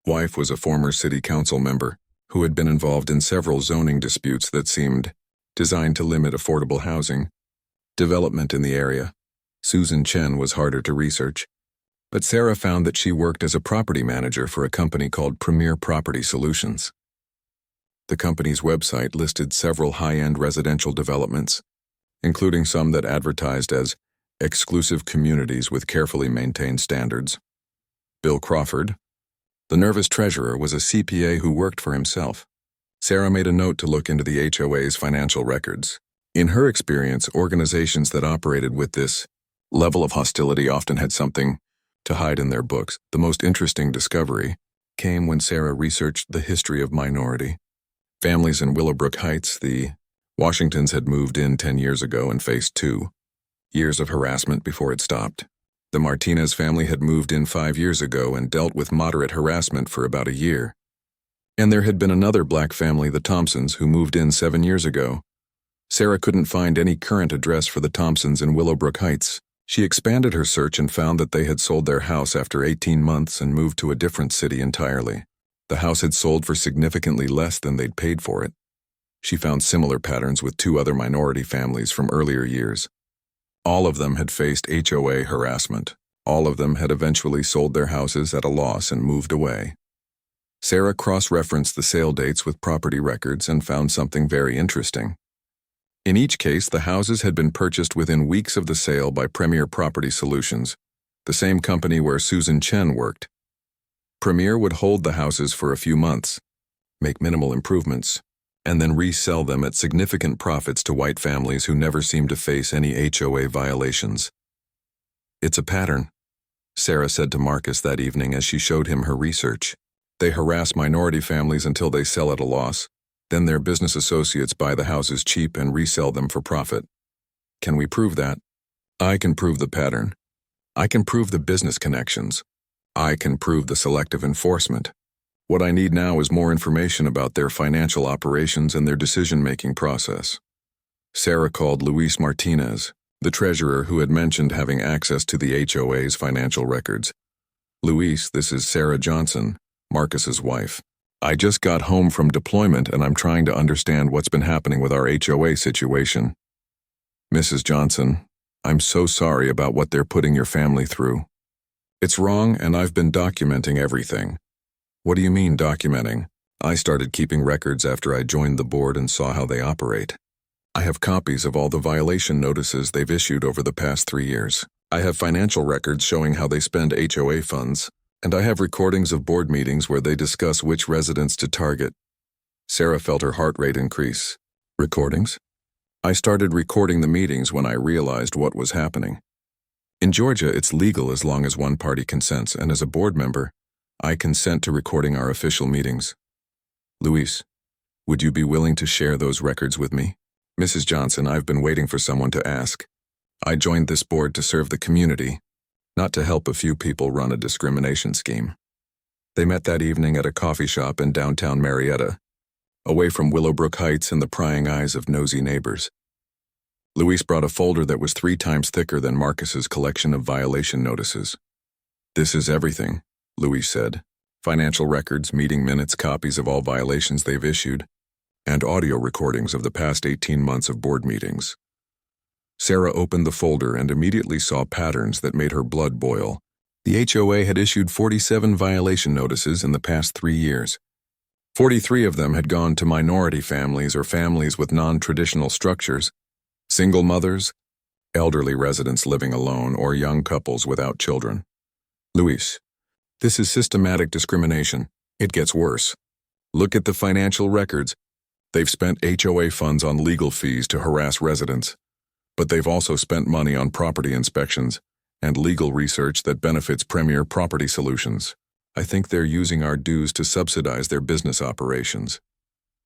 wife was a former city council member who had been involved in several zoning disputes that seemed designed to limit affordable housing development in the area. Susan Chen was harder to research, but Sarah found that she worked as a property manager for a company called Premier Property Solutions. The company's website listed several high-end residential developments, including some that advertised as exclusive communities with carefully maintained standards. Bill Crawford, the nervous treasurer, was a CPA who worked for himself. Sarah made a note to look into the HOA's financial records. In her experience, organizations that operated with this level of hostility often had something to hide in their books. The most interesting discovery came when Sarah researched the history of minority families in Willowbrook Heights. The Washingtons had moved in 10 years ago and faced 2 years of harassment before it stopped. The Martinez family had moved in 5 years ago and dealt with moderate harassment for about a year. And there had been another black family, the Thompsons, who moved in 7 years ago. Sarah couldn't find any current address for the Thompsons in Willowbrook Heights. She expanded her search and found that they had sold their house after 18 months and moved to a different city entirely. The house had sold for significantly less than they'd paid for it. She found similar patterns with 2 other minority families from earlier years. All of them had faced HOA harassment. All of them had eventually sold their houses at a loss and moved away. Sarah cross-referenced the sale dates with property records and found something very interesting. In each case, the houses had been purchased within weeks of the sale by Premier Property Solutions, the same company where Susan Chen worked. Premier would hold the houses for a few months, make minimal improvements, and then resell them at significant profits to white families who never seemed to face any HOA violations. "It's a pattern," Sarah said to Marcus that evening as she showed him her research. "They harass minority families until they sell at a loss. Then their business associates buy the houses cheap and resell them for profit. Can we prove that?" "I can prove the pattern. I can prove the business connections. I can prove the selective enforcement. What I need now is more information about their financial operations and their decision-making process." Sarah called Luis Martinez, the treasurer who had mentioned having access to the HOA's financial records. "Luis, this is Sarah Johnson, Marcus's wife. I just got home from deployment and I'm trying to understand what's been happening with our HOA situation." "Mrs. Johnson, I'm so sorry about what they're putting your family through. It's wrong and I've been documenting everything." "What do you mean documenting?" "I started keeping records after I joined the board and saw how they operate. I have copies of all the violation notices they've issued over the past 3 years. I have financial records showing how they spend HOA funds, and I have recordings of board meetings where they discuss which residents to target." Sarah felt her heart rate increase. "Recordings?" "I started recording the meetings when I realized what was happening. In Georgia, it's legal as long as one party consents, and as a board member, I consent to recording our official meetings." "Luis, would you be willing to share those records with me?" "Mrs. Johnson, I've been waiting for someone to ask. I joined this board to serve the community, not to help a few people run a discrimination scheme." They met that evening at a coffee shop in downtown Marietta, away from Willowbrook Heights and the prying eyes of nosy neighbors. Luis brought a folder that was 3 times thicker than Marcus's collection of violation notices. "This is everything," Luis said. "Financial records, meeting minutes, copies of all violations they've issued, and audio recordings of the past 18 months of board meetings." Sarah opened the folder and immediately saw patterns that made her blood boil. The HOA had issued 47 violation notices in the past 3 years. 43 of them had gone to minority families or families with non-traditional structures, single mothers, elderly residents living alone, or young couples without children. "Luis, this is systematic discrimination. It gets worse. Look at the financial records. They've spent HOA funds on legal fees to harass residents, but they've also spent money on property inspections and legal research that benefits Premier Property Solutions. I think they're using our dues to subsidize their business operations."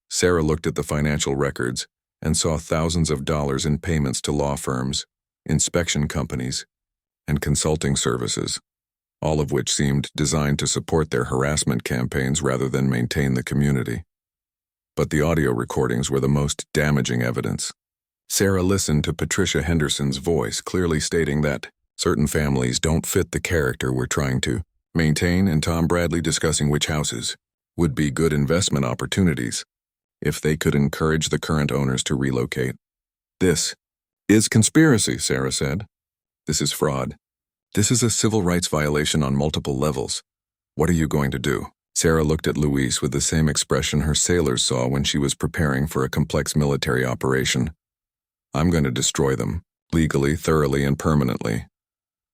Sarah looked at the financial records and saw thousands of dollars in payments to law firms, inspection companies, and consulting services, all of which seemed designed to support their harassment campaigns rather than maintain the community. But the audio recordings were the most damaging evidence. Sarah listened to Patricia Henderson's voice, clearly stating that certain families don't fit the character we're trying to maintain, and Tom Bradley discussing which houses would be good investment opportunities if they could encourage the current owners to relocate. "This is conspiracy," Sarah said. "This is fraud. This is a civil rights violation on multiple levels. What are you going to do?" Sarah looked at Louise with the same expression her sailors saw when she was preparing for a complex military operation. "I'm going to destroy them, legally, thoroughly, and permanently."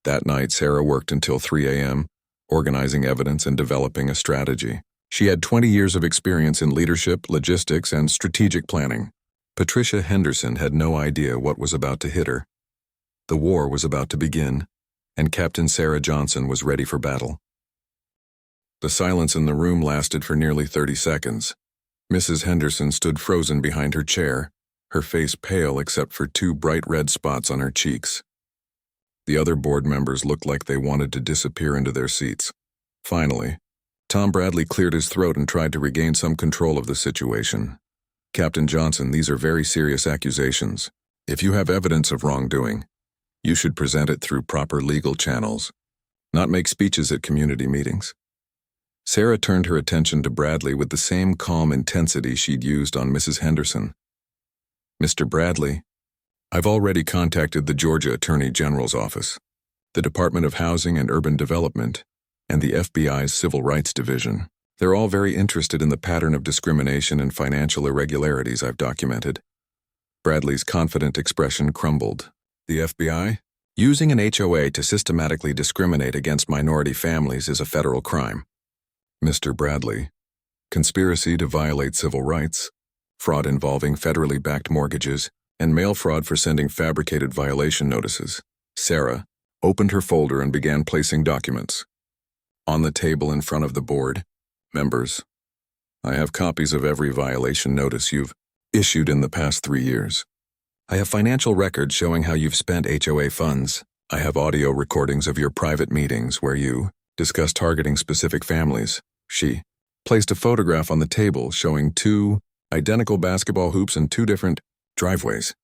That night, Sarah worked until 3 a.m., organizing evidence and developing a strategy. She had 20 years of experience in leadership, logistics, and strategic planning. Patricia Henderson had no idea what was about to hit her. The war was about to begin, and Captain Sarah Johnson was ready for battle. The silence in the room lasted for nearly 30 seconds. Mrs. Henderson stood frozen behind her chair, her face pale except for 2 bright red spots on her cheeks. The other board members looked like they wanted to disappear into their seats. Finally, Tom Bradley cleared his throat and tried to regain some control of the situation. "Captain Johnson, these are very serious accusations. If you have evidence of wrongdoing, you should present it through proper legal channels, not make speeches at community meetings." Sarah turned her attention to Bradley with the same calm intensity she'd used on Mrs. Henderson. "Mr. Bradley, I've already contacted the Georgia Attorney General's office, the Department of Housing and Urban Development, and the FBI's Civil Rights Division. They're all very interested in the pattern of discrimination and financial irregularities I've documented." Bradley's confident expression crumbled. "The FBI? Using an HOA to systematically discriminate against minority families is a federal crime. Mr. Bradley, conspiracy to violate civil rights, fraud involving federally backed mortgages, and mail fraud for sending fabricated violation notices." Sarah opened her folder and began placing documents. On the table in front of the board, "Members, I have copies of every violation notice you've issued in the past 3 years. I have financial records showing how you've spent HOA funds. I have audio recordings of your private meetings where you discuss targeting specific families." She placed a photograph on the table showing 2 identical basketball hoops and 2 different driveways.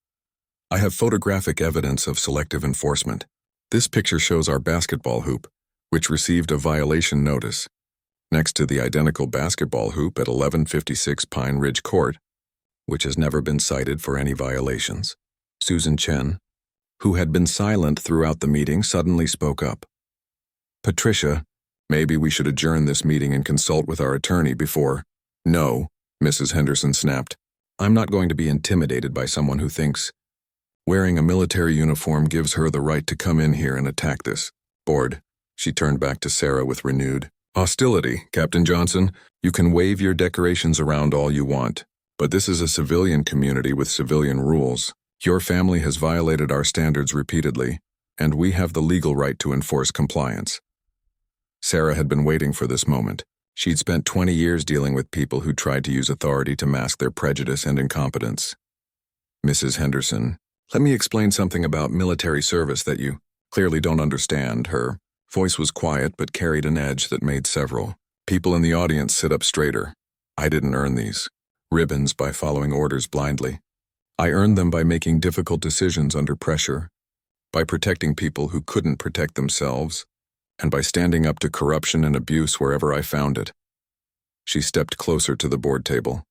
"I have photographic evidence of selective enforcement. This picture shows our basketball hoop, which received a violation notice, next to the identical basketball hoop at 1156 Pine Ridge Court, which has never been cited for any violations." Susan Chen, who had been silent throughout the meeting, suddenly spoke up. "Patricia, maybe we should adjourn this meeting and consult with our attorney before—" "No," Mrs. Henderson snapped. "I'm not going to be intimidated by someone who thinks wearing a military uniform gives her the right to come in here and attack this board." She turned back to Sarah with renewed hostility. "Captain Johnson, you can wave your decorations around all you want, but this is a civilian community with civilian rules. Your family has violated our standards repeatedly, and we have the legal right to enforce compliance." Sarah had been waiting for this moment. She'd spent 20 years dealing with people who tried to use authority to mask their prejudice and incompetence. "Mrs. Henderson, let me explain something about military service that you clearly don't understand." Her voice was quiet but carried an edge that made several people in the audience sit up straighter. "I didn't earn these ribbons by following orders blindly. I earned them by making difficult decisions under pressure, by protecting people who couldn't protect themselves, and by standing up to corruption and abuse wherever I found it." She stepped closer to the board table.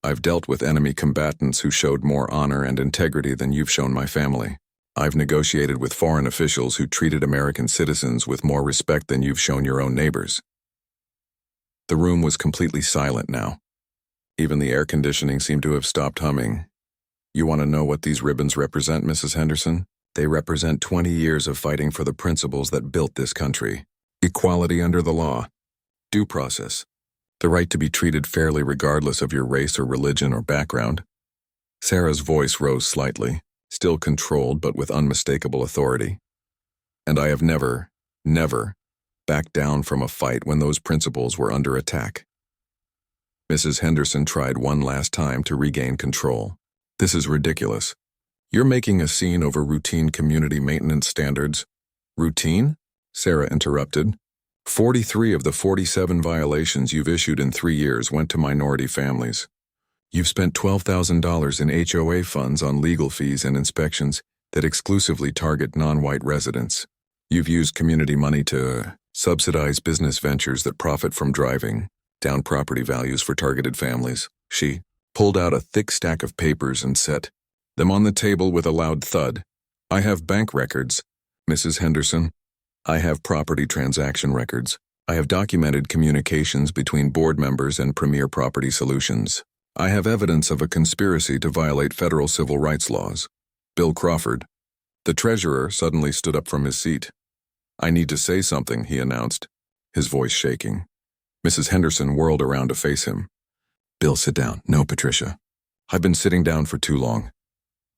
"I've dealt with enemy combatants who showed more honor and integrity than you've shown my family. I've negotiated with foreign officials who treated American citizens with more respect than you've shown your own neighbors." The room was completely silent now. Even the air conditioning seemed to have stopped humming. "You want to know what these ribbons represent, Mrs. Henderson? They represent 20 years of fighting for the principles that built this country. Equality under the law, due process, the right to be treated fairly regardless of your race or religion or background." Sarah's voice rose slightly, still controlled but with unmistakable authority. And I have never backed down from a fight when those principles were under attack. Mrs. Henderson tried one last time to regain control. This is ridiculous. You're making a scene over routine community maintenance standards. Routine? Sarah interrupted. 43 of the 47 violations you've issued in 3 years went to minority families. You've spent $12,000 in HOA funds on legal fees and inspections that exclusively target non-white residents. You've used community money to subsidize business ventures that profit from driving down property values for targeted families. She pulled out a thick stack of papers and set them on the table with a loud thud. I have bank records, Mrs. Henderson. I have property transaction records. I have documented communications between board members and Premier Property Solutions. I have evidence of a conspiracy to violate federal civil rights laws. Bill Crawford. The treasurer suddenly stood up from his seat. I need to say something, he announced, his voice shaking. Mrs. Henderson whirled around to face him. Bill, sit down. No, Patricia. I've been sitting down for too long.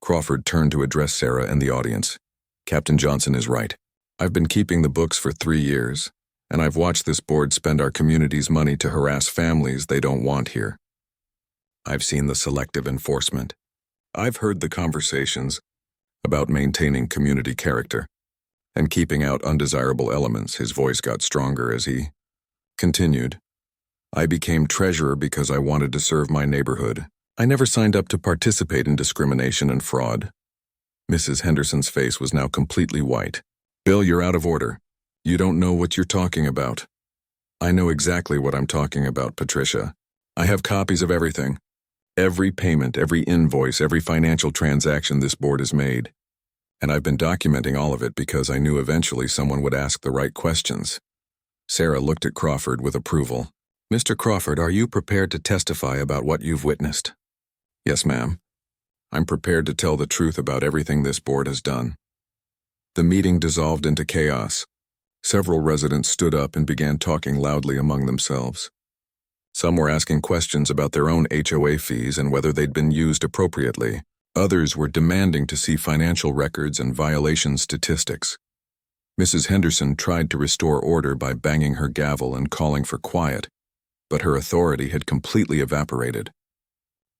Crawford turned to address Sarah and the audience. Captain Johnson is right. I've been keeping the books for 3 years, and I've watched this board spend our community's money to harass families they don't want here. I've seen the selective enforcement. I've heard the conversations about maintaining community character and keeping out undesirable elements. His voice got stronger as he continued. I became treasurer because I wanted to serve my neighborhood. I never signed up to participate in discrimination and fraud. Mrs. Henderson's face was now completely white. Bill, you're out of order. You don't know what you're talking about. I know exactly what I'm talking about, Patricia. I have copies of everything. Every payment, every invoice, every financial transaction this board has made. And I've been documenting all of it because I knew eventually someone would ask the right questions. Sarah looked at Crawford with approval. Mr. Crawford, are you prepared to testify about what you've witnessed? Yes, ma'am. I'm prepared to tell the truth about everything this board has done. The meeting dissolved into chaos. Several residents stood up and began talking loudly among themselves. Some were asking questions about their own HOA fees and whether they'd been used appropriately. Others were demanding to see financial records and violation statistics. Mrs. Henderson tried to restore order by banging her gavel and calling for quiet, but her authority had completely evaporated.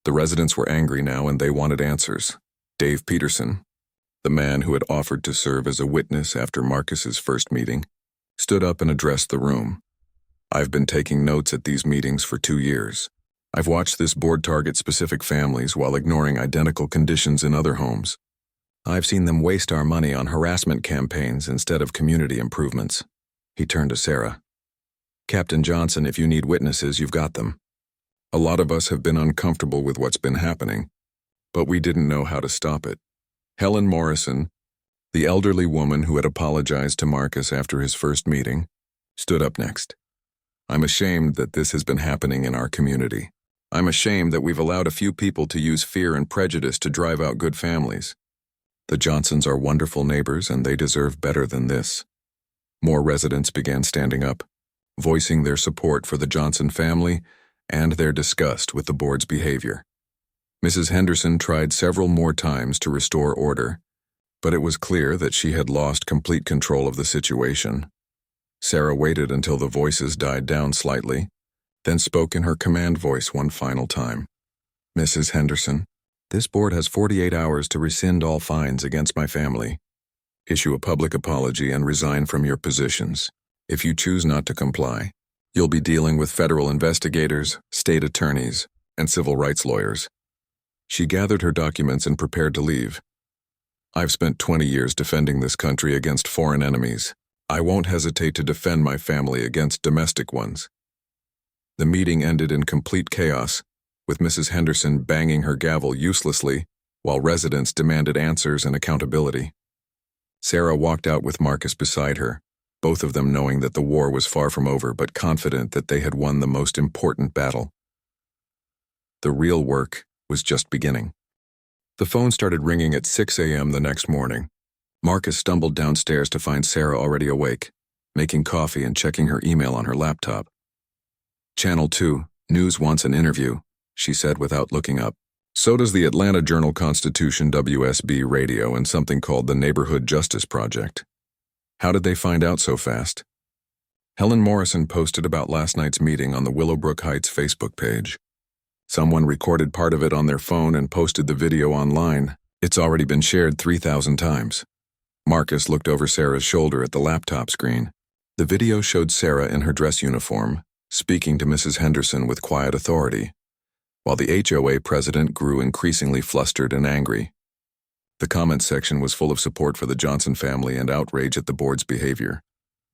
The residents were angry now and they wanted answers. Dave Peterson, the man who had offered to serve as a witness after Marcus's first meeting, stood up and addressed the room. I've been taking notes at these meetings for 2 years. I've watched this board target specific families while ignoring identical conditions in other homes. I've seen them waste our money on harassment campaigns instead of community improvements. He turned to Sarah. Captain Johnson, if you need witnesses, you've got them. A lot of us have been uncomfortable with what's been happening, but we didn't know how to stop it. Helen Morrison, the elderly woman who had apologized to Marcus after his first meeting, stood up next. I'm ashamed that this has been happening in our community. I'm ashamed that we've allowed a few people to use fear and prejudice to drive out good families. The Johnsons are wonderful neighbors and they deserve better than this. More residents began standing up, voicing their support for the Johnson family and their disgust with the board's behavior. Mrs. Henderson tried several more times to restore order, but it was clear that she had lost complete control of the situation. Sarah waited until the voices died down slightly, then spoke in her command voice one final time. Mrs. Henderson, this board has 48 hours to rescind all fines against my family, issue a public apology, and resign from your positions. If you choose not to comply, you'll be dealing with federal investigators, state attorneys, and civil rights lawyers. She gathered her documents and prepared to leave. I've spent 20 years defending this country against foreign enemies. I won't hesitate to defend my family against domestic ones. The meeting ended in complete chaos, with Mrs. Henderson banging her gavel uselessly while residents demanded answers and accountability. Sarah walked out with Marcus beside her, both of them knowing that the war was far from over but confident that they had won the most important battle. The real work was just beginning. The phone started ringing at 6 a.m. the next morning. Marcus stumbled downstairs to find Sarah already awake, making coffee and checking her email on her laptop. Channel 2, News wants an interview, she said without looking up. So does the Atlanta Journal-Constitution WSB Radio and something called the Neighborhood Justice Project. How did they find out so fast? Helen Morrison posted about last night's meeting on the Willowbrook Heights Facebook page. Someone recorded part of it on their phone and posted the video online. It's already been shared 3,000 times. Marcus looked over Sarah's shoulder at the laptop screen. The video showed Sarah in her dress uniform, speaking to Mrs. Henderson with quiet authority, while the HOA president grew increasingly flustered and angry. The comment section was full of support for the Johnson family and outrage at the board's behavior.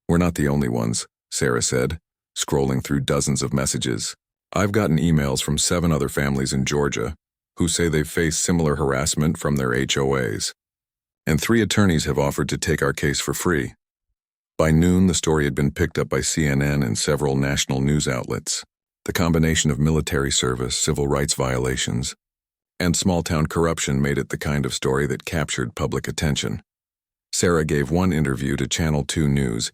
"We're not the only ones," Sarah said, scrolling through dozens of messages. "I've gotten emails from 7 other families in Georgia who say they've faced similar harassment from their HOAs. And 3 attorneys have offered to take our case for free." By noon, the story had been picked up by CNN and several national news outlets. The combination of military service, civil rights violations, and small-town corruption made it the kind of story that captured public attention. Sarah gave one interview to Channel 2 News,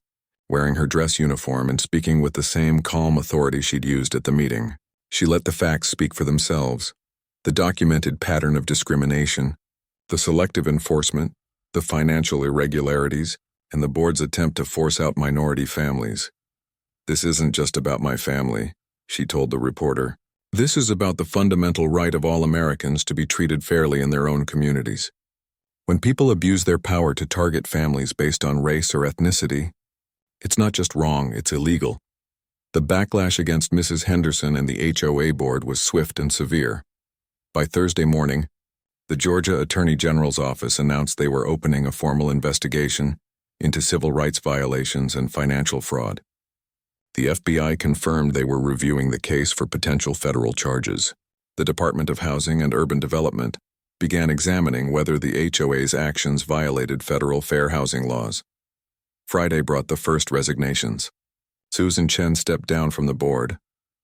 wearing her dress uniform and speaking with the same calm authority she'd used at the meeting. She let the facts speak for themselves. The documented pattern of discrimination, the selective enforcement, the financial irregularities, and the board's attempt to force out minority families. "This isn't just about my family," she told the reporter. "This is about the fundamental right of all Americans to be treated fairly in their own communities. When people abuse their power to target families based on race or ethnicity, it's not just wrong, it's illegal." The backlash against Mrs. Henderson and the HOA board was swift and severe. By Thursday morning, the Georgia Attorney General's office announced they were opening a formal investigation into civil rights violations and financial fraud. The FBI confirmed they were reviewing the case for potential federal charges. The Department of Housing and Urban Development began examining whether the HOA's actions violated federal fair housing laws. Friday brought the first resignations. Susan Chen stepped down from the board,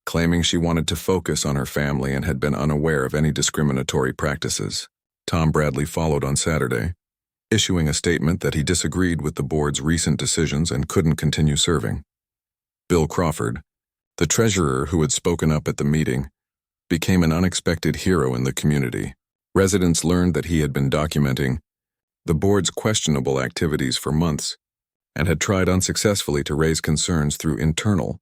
claiming she wanted to focus on her family and had been unaware of any discriminatory practices. Tom Bradley followed on Saturday, issuing a statement that he disagreed with the board's recent decisions and couldn't continue serving. Bill Crawford, the treasurer who had spoken up at the meeting, became an unexpected hero in the community. Residents learned that he had been documenting the board's questionable activities for months and had tried unsuccessfully to raise concerns through internal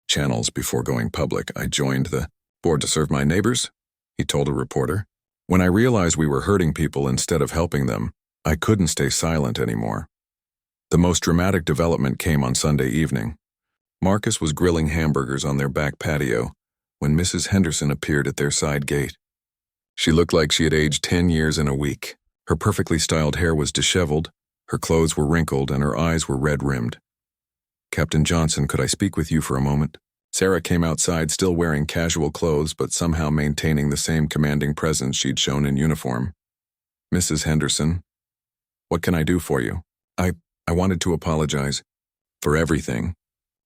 channels before going public. "I joined the board to serve my neighbors," he told a reporter. "When I realized we were hurting people instead of helping them, I couldn't stay silent anymore." The most dramatic development came on Sunday evening. Marcus was grilling hamburgers on their back patio when Mrs. Henderson appeared at their side gate. She looked like she had aged 10 years in a week. Her perfectly styled hair was disheveled, her clothes were wrinkled, and her eyes were red-rimmed. "Captain Johnson, could I speak with you for a moment?" Sarah came outside still wearing casual clothes but somehow maintaining the same commanding presence she'd shown in uniform. "Mrs. Henderson, what can I do for you?" I wanted to apologize for everything.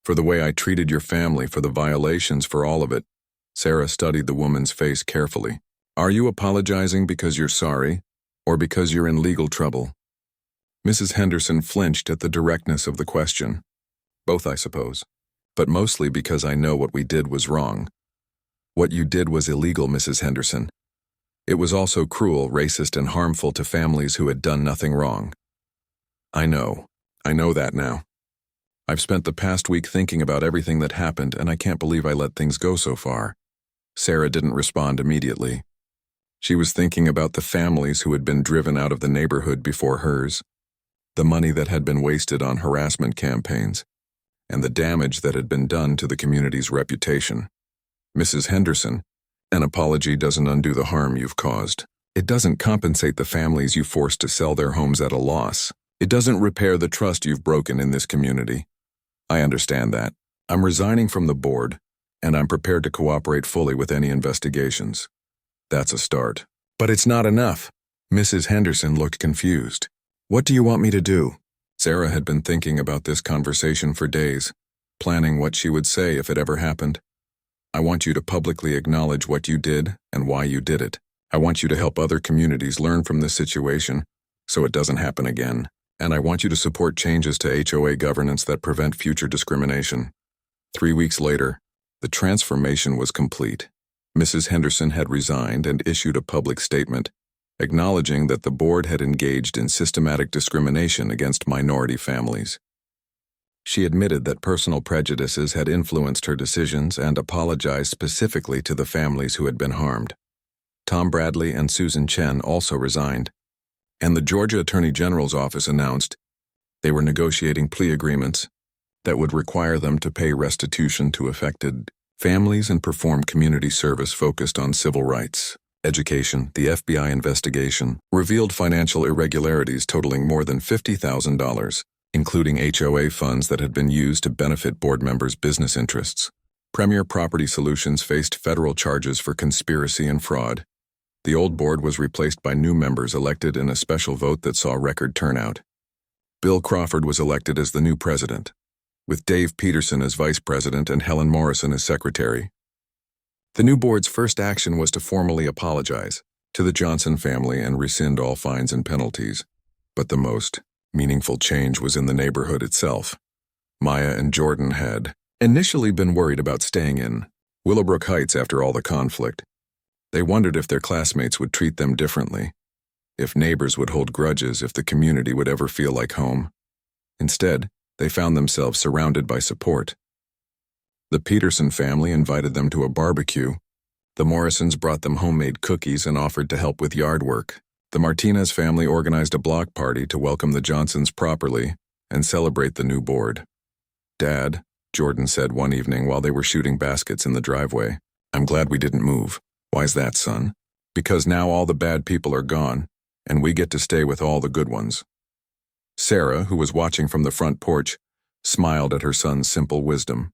For the way I treated your family, for the violations, for all of it." Sarah studied the woman's face carefully. "Are you apologizing because you're sorry, or because you're in legal trouble?" Mrs. Henderson flinched at the directness of the question. "Both, I suppose. But mostly because I know what we did was wrong. What you did was illegal, Mrs. Henderson. It was also cruel, racist, and harmful to families who had done nothing wrong." I know that now. I've spent the past week thinking about everything that happened, and I can't believe I let things go so far." Sarah didn't respond immediately. She was thinking about the families who had been driven out of the neighborhood before hers, the money that had been wasted on harassment campaigns, and the damage that had been done to the community's reputation. "Mrs. Henderson, an apology doesn't undo the harm you've caused. It doesn't compensate the families you forced to sell their homes at a loss. It doesn't repair the trust you've broken in this community. I understand that. I'm resigning from the board, and I'm prepared to cooperate fully with any investigations." That's a start. "But it's not enough." Mrs. Henderson looked confused. "What do you want me to do?" Sarah had been thinking about this conversation for days, planning what she would say if it ever happened. "I want you to publicly acknowledge what you did and why you did it. I want you to help other communities learn from this situation so it doesn't happen again. And I want you to support changes to HOA governance that prevent future discrimination." 3 weeks later, the transformation was complete. Mrs. Henderson had resigned and issued a public statement, acknowledging that the board had engaged in systematic discrimination against minority families. She admitted that personal prejudices had influenced her decisions and apologized specifically to the families who had been harmed. Tom Bradley and Susan Chen also resigned, and the Georgia Attorney General's office announced they were negotiating plea agreements that would require them to pay restitution to affected families and perform community service focused on civil rights. Education. The FBI investigation revealed financial irregularities totaling more than $50,000, including HOA funds that had been used to benefit board members' business interests. Premier Property Solutions faced federal charges for conspiracy and fraud. The old board was replaced by new members elected in a special vote that saw record turnout. Bill Crawford was elected as the new president, with Dave Peterson as vice president and Helen Morrison as secretary. The new board's first action was to formally apologize to the Johnson family and rescind all fines and penalties. But the most meaningful change was in the neighborhood itself. Maya and Jordan had initially been worried about staying in Willowbrook Heights after all the conflict. They wondered if their classmates would treat them differently, if neighbors would hold grudges, if the community would ever feel like home. Instead, they found themselves surrounded by support. The Peterson family invited them to a barbecue. The Morrisons brought them homemade cookies and offered to help with yard work. The Martinez family organized a block party to welcome the Johnsons properly and celebrate the new board. "Dad," Jordan said one evening while they were shooting baskets in the driveway, "I'm glad we didn't move." "Why's that, son?" "Because now all the bad people are gone, and we get to stay with all the good ones." Sarah, who was watching from the front porch, smiled at her son's simple wisdom.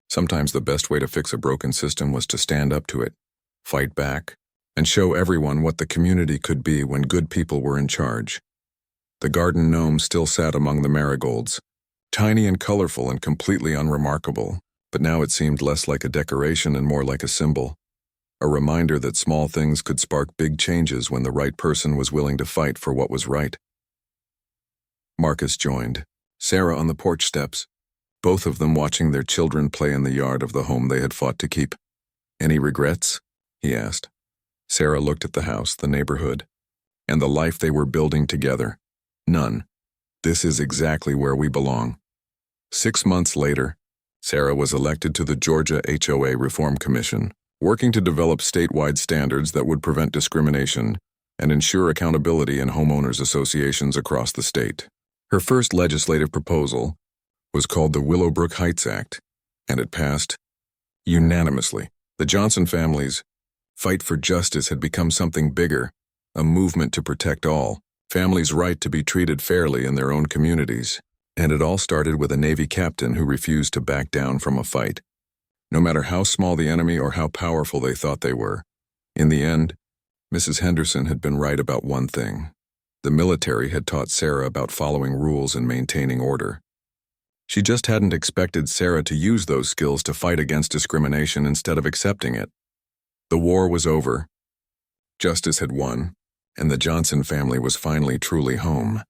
Sometimes the best way to fix a broken system was to stand up to it, fight back, and show everyone what the community could be when good people were in charge. The garden gnome still sat among the marigolds, tiny and colorful and completely unremarkable, but now it seemed less like a decoration and more like a symbol, a reminder that small things could spark big changes when the right person was willing to fight for what was right. Marcus joined, Sarah on the porch steps, both of them watching their children play in the yard of the home they had fought to keep. "Any regrets?" he asked. Sarah looked at the house, the neighborhood, and the life they were building together. "None. This is exactly where we belong." 6 months later, Sarah was elected to the Georgia HOA Reform Commission, working to develop statewide standards that would prevent discrimination and ensure accountability in homeowners associations across the state. Her first legislative proposal was called the Willowbrook Heights Act, and it passed unanimously. The Johnson family's fight for justice had become something bigger, a movement to protect all families' right to be treated fairly in their own communities. And it all started with a Navy captain who refused to back down from a fight, no matter how small the enemy or how powerful they thought they were. In the end, Mrs. Henderson had been right about one thing. The military had taught Sarah about following rules and maintaining order. She just hadn't expected Sarah to use those skills to fight against discrimination instead of accepting it. The war was over. Justice had won, and the Johnson family was finally truly home.